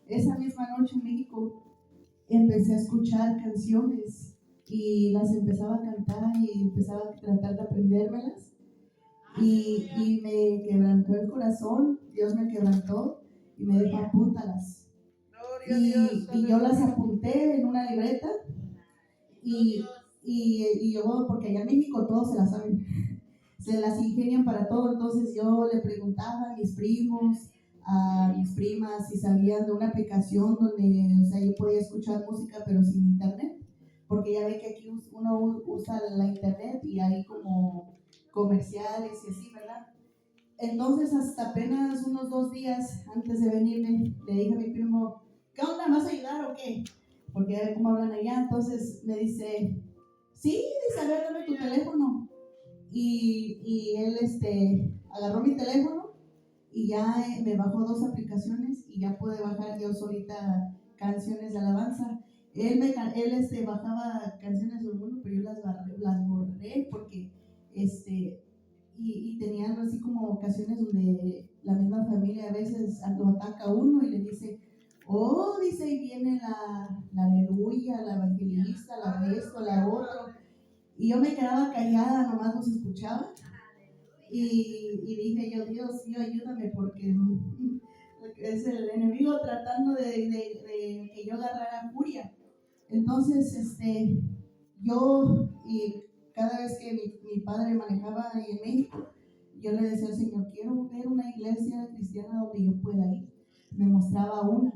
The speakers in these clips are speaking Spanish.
esa misma noche en México empecé a escuchar canciones y las empezaba a cantar y empezaba a tratar de aprendérmelas y me quebrantó el corazón, Dios me quebrantó y me dijo apúntalas y yo las apunté en una libreta y, y yo, porque allá en México todos se las saben, se las ingenian para todo, entonces yo le preguntaba a mis primos, a mis primas si sabían de una aplicación donde, o sea, yo podía escuchar música pero sin internet, porque ya ve que aquí uno usa la internet y hay como comerciales y así, ¿verdad? Entonces hasta apenas unos 2 días antes de venirme, le dije a mi primo, ¿qué onda? ¿Me vas a ayudar o qué? Porque ya ve cómo hablan allá, entonces me dice, sí, dice, a ver, dame tu teléfono. Y él agarró mi teléfono y ya me bajó 2 aplicaciones y ya pude bajar yo solita canciones de alabanza. Él bajaba canciones del mundo, pero yo las borré porque y tenían así como ocasiones donde la misma familia a veces lo ataca a uno y le dice, oh, dice, y viene la aleluya, la evangelista, la de esto, la otro. Y yo me quedaba callada, nomás los escuchaba. Y dije yo, Dios mío, ayúdame porque es el enemigo tratando de que yo agarrara furia. Entonces, y cada vez que mi padre manejaba ahí en México, yo le decía al Señor, quiero ver una iglesia cristiana donde yo pueda ir. Me mostraba una,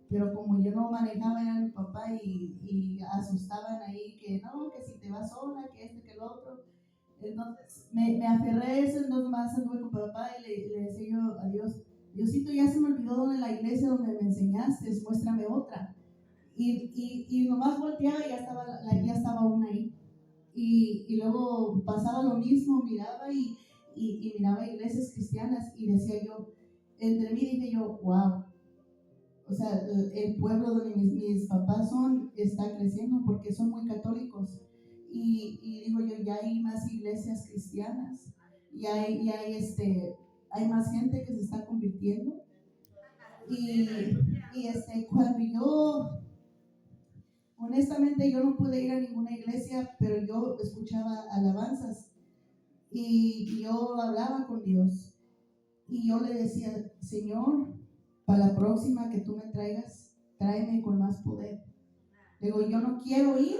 pero como yo no manejaba, era mi papá y asustaban ahí que no, que si te vas sola, que esto, que el otro. Entonces me aferré a eso, entonces más anduve con papá y le decía yo a Dios, Diosito, ya se me olvidó dónde la iglesia donde me enseñaste, muéstrame otra. Y nomás volteaba y ya estaba una ahí. Y luego pasaba lo mismo, miraba y miraba iglesias cristianas y decía yo, entre mí dije yo, wow, o sea, el pueblo donde mis papás está creciendo porque son muy católicos. Y digo yo, ya hay más iglesias cristianas, hay más gente que se está convirtiendo. Cuando honestamente yo no pude ir a ninguna iglesia, pero yo escuchaba alabanzas y yo hablaba con Dios. Y yo le decía, Señor, para la próxima que tú me traigas, tráeme con más poder. Digo, yo no quiero ir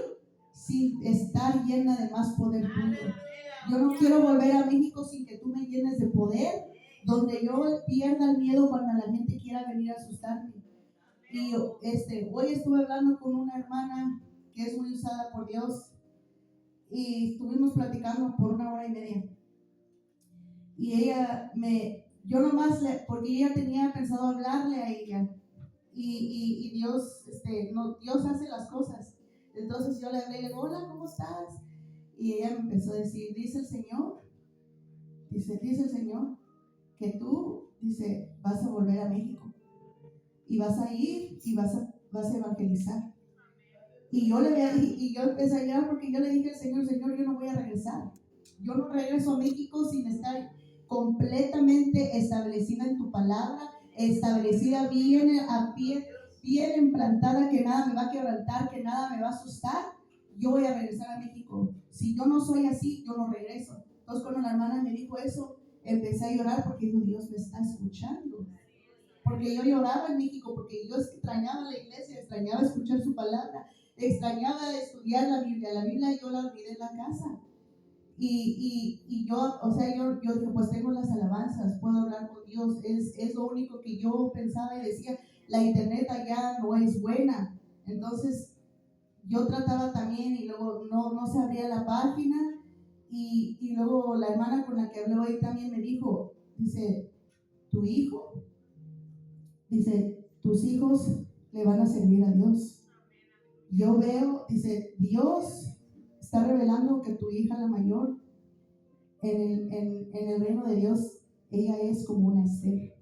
sin estar llena de más poder tuyo. Yo no quiero volver a México sin que tú me llenes de poder, donde yo pierda el miedo cuando la gente quiera venir a asustarme. Y hoy estuve hablando con una hermana que es muy usada por Dios y estuvimos platicando por 1 hora y media. Y yo nomás, porque ella tenía pensado hablarle a ella. Y Dios, Dios hace las cosas. Entonces yo le hablé y le digo, hola, ¿cómo estás? Y ella me empezó a decir, dice el Señor, que tú, vas a volver a México y vas a ir y vas a evangelizar. Y yo empecé a llorar porque yo le dije al Señor, yo no voy a regresar. Yo no regreso a México sin estar completamente establecida en tu palabra, establecida bien a pie, bien implantada, que nada me va a quebrantar, que nada me va a asustar. Yo voy a regresar a México. Si yo no soy así, yo no regreso. Entonces cuando la hermana me dijo eso, empecé a llorar porque dijo, Dios me está escuchando. Porque yo lloraba en México, porque yo extrañaba la iglesia, extrañaba escuchar su palabra, extrañaba estudiar la Biblia yo la olvidé en la casa. Y yo, o sea, yo dije, pues tengo las alabanzas, puedo hablar con Dios, es lo único que yo pensaba y decía, la internet allá no es buena. Entonces, yo trataba también y luego no se abría la página y luego la hermana con la que hablé hoy también me dijo, dice, tus hijos le van a servir a Dios. Yo veo, dice, Dios está revelando que tu hija, la mayor, en el reino de Dios, ella es como una Esther.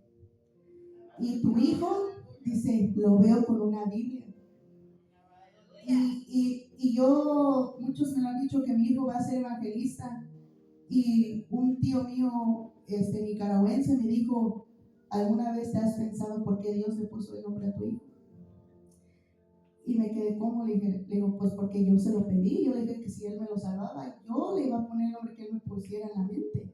Y tu hijo, dice, lo veo con una Biblia. Y muchos me lo han dicho que mi hijo va a ser evangelista. Y un tío mío, nicaragüense, me dijo, ¿alguna vez te has pensado por qué Dios le puso el nombre a tu hijo? Y me quedé como, le digo, pues porque yo se lo pedí, yo le dije que si él me lo salvaba, yo le iba a poner el nombre que él me pusiera en la mente.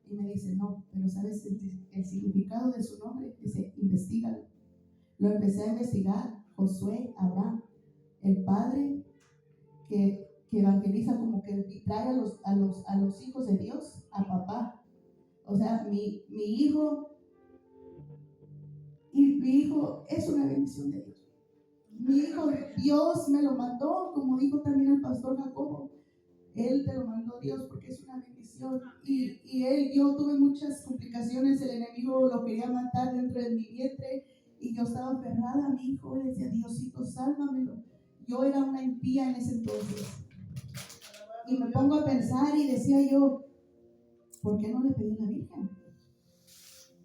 Y me dice, no, pero ¿sabes el significado de su nombre? Dice, investígalo. Lo empecé a investigar. Josué, Abraham, el padre que evangeliza, como que trae a los hijos de Dios a papá. O sea, mi hijo, y mi hijo es una bendición de Dios. Mi hijo, Dios me lo mandó, como dijo también el pastor Jacobo. Él te lo mandó Dios porque es una bendición. Yo tuve muchas complicaciones. El enemigo lo quería matar dentro de mi vientre y yo estaba aferrada a mi hijo y le decía, Diosito, sálvamelo. Yo era una impía en ese entonces. Y me pongo a pensar y decía yo, ¿por qué no le pedí a la Virgen?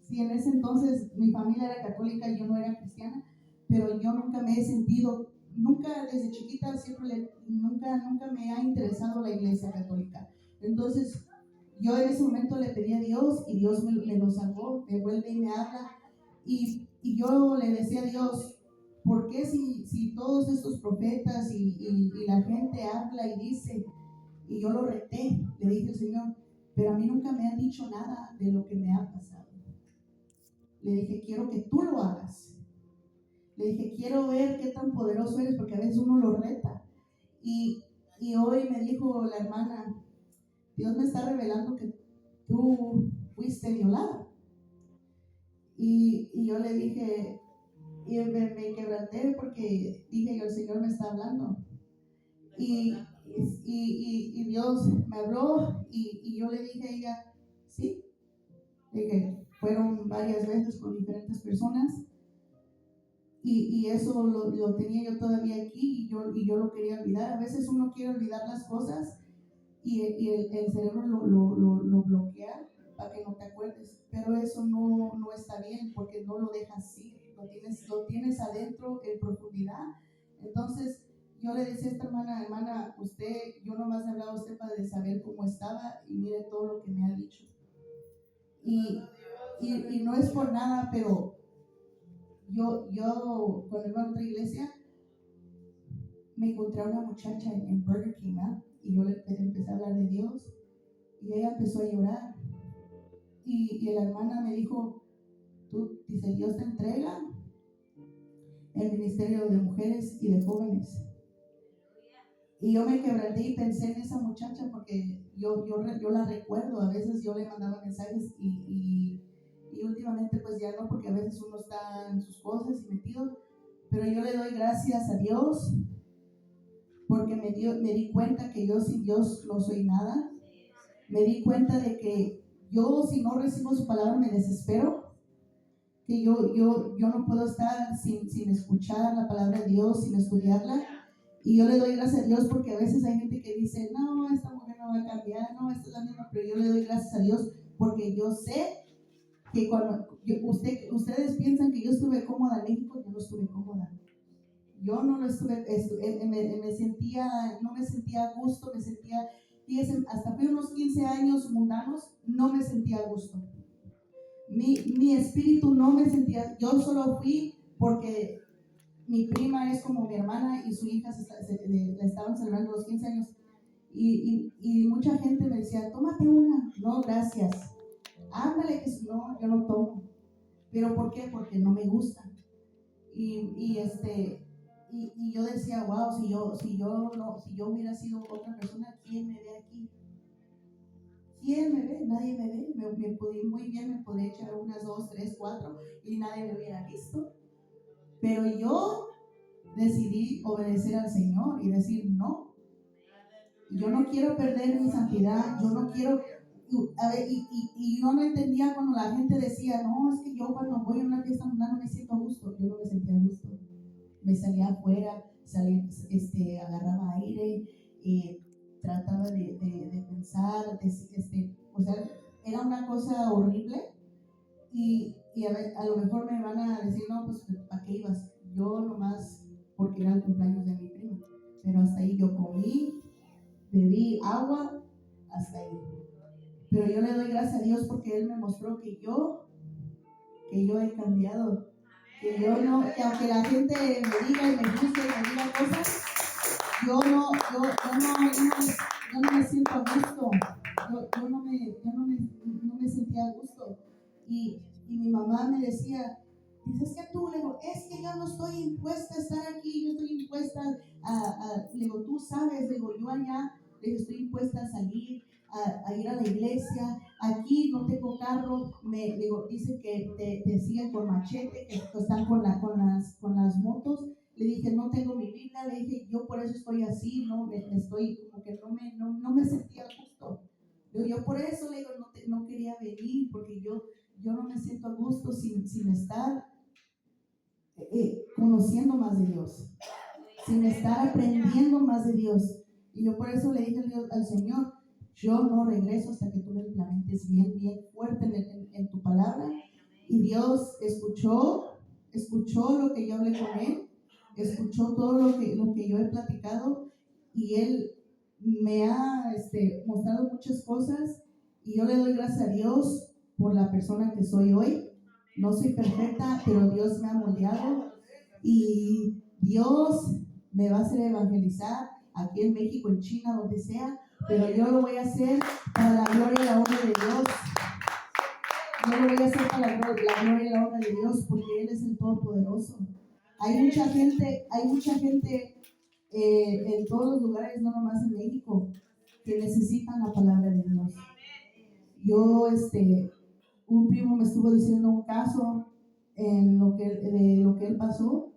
Si en ese entonces mi familia era católica y yo no era cristiana, pero yo nunca me he sentido, nunca desde chiquita, nunca me ha interesado la iglesia católica. Entonces, yo en ese momento le pedí a Dios y Dios me lo salvó, me vuelve y me habla. Y yo le decía a Dios, ¿por qué si todos estos profetas y la gente habla y dice? Y yo lo reté, le dije al Señor, pero a mí nunca me han dicho nada de lo que me ha pasado. Le dije, quiero que tú lo hagas. Le dije, quiero ver qué tan poderoso eres, porque a veces uno lo reta. Y hoy me dijo la hermana, Dios me está revelando que tú fuiste violada. Y yo le dije, y me quebranté porque dije, el Señor me está hablando. Y Dios me habló y yo le dije a ella, sí. Le dije, fueron varias veces con diferentes personas. Y eso lo tenía yo todavía aquí y yo lo quería olvidar. A veces uno quiere olvidar las cosas y el cerebro lo bloquea para que no te acuerdes. Pero eso no está bien porque no lo dejas ir. Lo tienes adentro en profundidad. Entonces yo le decía a esta hermana, yo nomás le hablaba a usted para saber cómo estaba y mire todo lo que me ha dicho. Y no es por nada, pero yo cuando iba a otra iglesia me encontré a una muchacha en Burger King, y yo le empecé a hablar de Dios y ella empezó a llorar y la hermana me dijo, dice, Dios te entrega el ministerio de mujeres y de jóvenes. Y yo me quebranté y pensé en esa muchacha porque yo la recuerdo. A veces yo le mandaba mensajes y últimamente pues ya no, porque a veces uno está en sus cosas y metido, pero yo le doy gracias a Dios porque me di cuenta que yo sin Dios no soy nada. Me di cuenta de que yo, si no recibo su palabra, me desespero, que yo no puedo estar sin escuchar la palabra de Dios, sin estudiarla. Y yo le doy gracias a Dios porque a veces hay gente que dice, no, esta mujer no va a cambiar, no, esta es la misma, pero yo le doy gracias a Dios porque yo sé que cuando ustedes piensan que yo estuve cómoda en México, yo no estuve cómoda. Yo no lo estuve, no me sentía a gusto, fíjense, hasta fui unos 15 años mundanos, no me sentía a gusto. Mi espíritu no me sentía, yo solo fui porque mi prima es como mi hermana y su hija le estaban celebrando los 15 años. Y mucha gente me decía, tómate una. No, gracias. Ándale, que no, yo no tomo. ¿Pero por qué? Porque no me gusta. Y yo decía, wow, si yo hubiera sido otra persona, ¿quién me ve aquí? ¿Quién me ve? Nadie me ve. Muy bien, me podría echar unas 2, 3, 4 y nadie me hubiera visto. Pero yo decidí obedecer al Señor y decir no. Yo no quiero perder mi santidad. Yo no quiero. Y yo no entendía cuando la gente decía, no, es que yo cuando voy a una fiesta mundana me siento a gusto. Yo no me sentía a gusto. Me salía afuera, agarraba aire, trataba de pensar, o sea, era una cosa horrible. Y a lo mejor me van a decir, no, pues ¿para qué ibas? Yo nomás porque era el cumpleaños de mi prima. Pero hasta ahí yo comí, bebí agua, hasta ahí. Pero yo le doy gracias a Dios porque Él me mostró que que yo he cambiado, que yo no, que aunque la gente me diga y me juzgue y me diga cosas, yo no me siento a gusto, yo no me sentía a gusto. Y mi mamá me decía, dices que tú, le digo, es que yo no estoy impuesta a estar aquí, yo estoy impuesta le digo, tú sabes, le digo, yo allá, le digo, estoy impuesta a salir, a ir a la iglesia, aquí no tengo carro, le digo, dicen que te siguen con machete, que están con las motos. Le dije, no tengo mi Biblia, le dije, yo por eso estoy así, no estoy como que no me sentía justo. Yo por eso le digo, no quería venir, porque yo no me siento a gusto sin estar conociendo más de Dios, sin estar aprendiendo más de Dios. Y yo por eso le dije al Señor, yo no regreso hasta que tú me implementes bien fuerte en tu palabra. Y Dios escuchó lo que yo hablé con Él, escuchó todo lo que yo he platicado, y Él me ha mostrado muchas cosas, y yo le doy gracias a Dios por la persona que soy hoy. No soy perfecta, pero Dios me ha moldeado, y Dios me va a hacer evangelizar aquí en México, en China, donde sea, pero yo lo voy a hacer para la gloria y la honra de Dios. Yo lo voy a hacer para la gloria y la honra de Dios, porque Él es el Todopoderoso. Hay mucha gente en todos los lugares, no nomás en México, que necesitan la palabra de Dios. Yo, un primo me estuvo diciendo un caso de lo que él pasó,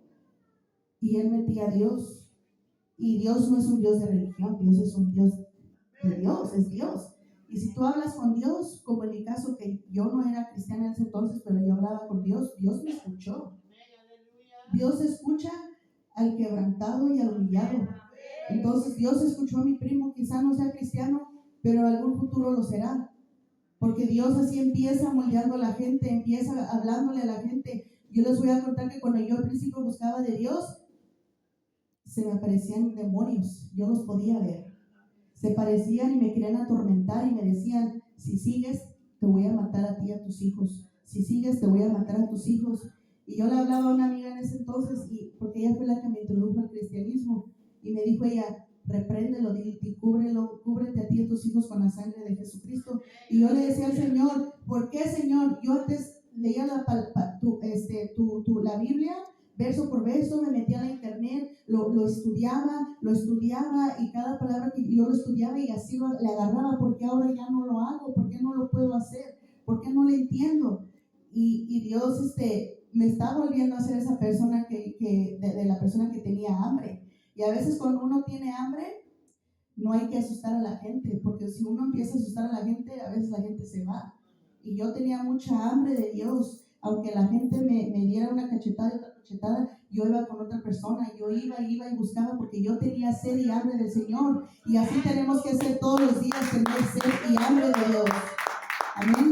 y él metía a Dios. Y Dios no es un Dios de religión, Dios es un Dios de Dios, es Dios. Y si tú hablas con Dios, como en mi caso, que yo no era cristiana en ese entonces, pero yo hablaba con Dios, Dios me escuchó. Dios escucha al quebrantado y al humillado. Entonces Dios escuchó a mi primo, quizá no sea cristiano, pero en algún futuro lo será. Porque Dios así empieza moldeando a la gente, empieza hablándole a la gente. Yo les voy a contar que cuando yo al principio buscaba de Dios, se me aparecían demonios, yo los podía ver. Se parecían y me querían atormentar y me decían, si sigues, te voy a matar a ti y a tus hijos. Si sigues, te voy a matar a tus hijos. Y yo le hablaba a una amiga en ese entonces, porque ella fue la que me introdujo al cristianismo, y me dijo ella, repréndelo, cúbrete a ti y a tus hijos con la sangre de Jesucristo. Y yo le decía al Señor, ¿por qué, Señor? Yo antes leía la Biblia verso por verso, me metía a la internet, lo estudiaba, y cada palabra que yo lo estudiaba y así le agarraba. ¿Por qué ahora ya no lo hago? ¿Por qué no lo puedo hacer? ¿Por qué no lo entiendo? Y Dios me está volviendo a ser esa persona de la persona que tenía hambre. Y a veces cuando uno tiene hambre, no hay que asustar a la gente, porque si uno empieza a asustar a la gente, a veces la gente se va. Y yo tenía mucha hambre de Dios. Aunque la gente me diera una cachetada y otra cachetada, yo iba con otra persona, yo iba y buscaba, porque yo tenía sed y hambre del Señor. Y así tenemos que hacer todos los días, tener sed y hambre de Dios. Amén.